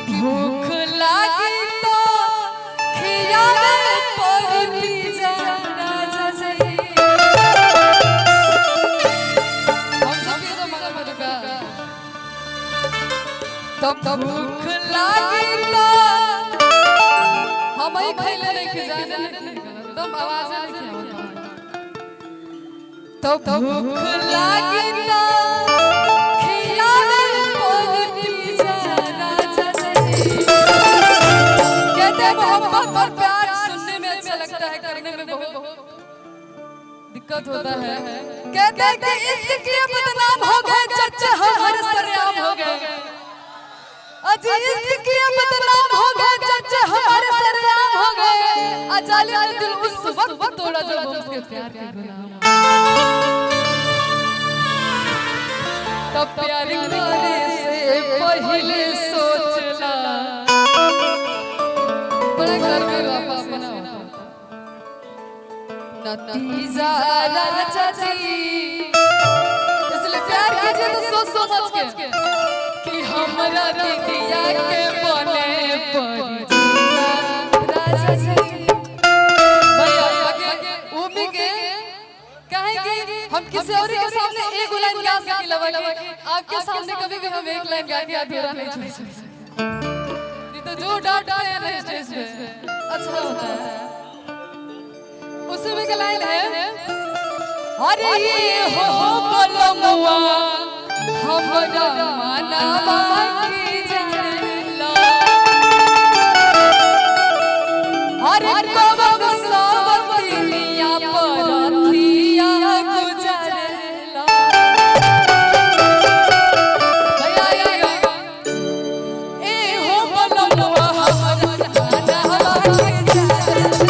भूख लागी तो खियावे पड़ती जा राजा जी। हम सबके तो मगर मधुका तब भूख लागी तो हम ही खैले नहीं खिजाने तब आवाज नहीं आवता। तब भूख लागी तो खियावे पड़ती जा राजा जी। कहते मोहब्बत और प्यार सुनने में अच्छा लगता है, करने में बहुत दिक्कत होता है। कहते हैं कि इश्क के बदनाम हो गए, चर्चे हर सरेआम हो गए। अजी इश्क के बदनाम हो गए, चर्चे हमारे सरेआम हो गए। अजाली ने दिल उस वक्त तोड़ा जब उसके प्यार के गुलाम। तब प्यार करने से पहले सोचना बड़ा घर में वापस ना नतीजा राजा जी। इसलिए प्यार कीजिए तो सोच समझ के कि हमरा दीदिया के बने पर राजा जी। भैया आगे वो भी के कहेंगे हम किसी और के सामने एक लाइन गा सके लगे, आपके सामने कभी भी हम एक लाइन गा के अधूरा नहीं छोड़ सकते। नहीं तो जो डांट आया ना स्टेज पे अच्छा होता है। उसमें एक लाइन है, अरे ये हो बलमुआ हमरा मानवा की जानेला। अरे कब सब दुनिया परथिया गुजरेला। भैया ए हो बलमुआ हमरा मानवा की जानेला।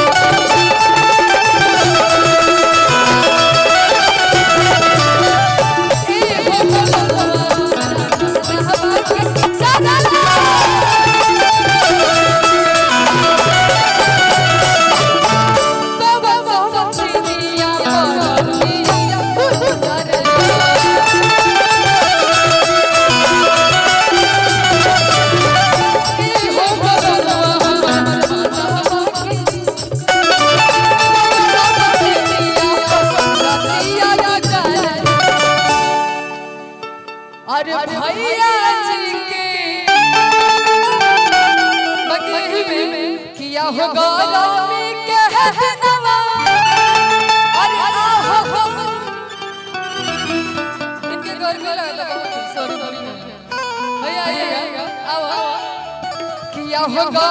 अरे भैया जी के बगीचे में किया होगा रामी के हनवा। अरे आहो इनके घर में लगा था सॉरी भैया आओ किया होगा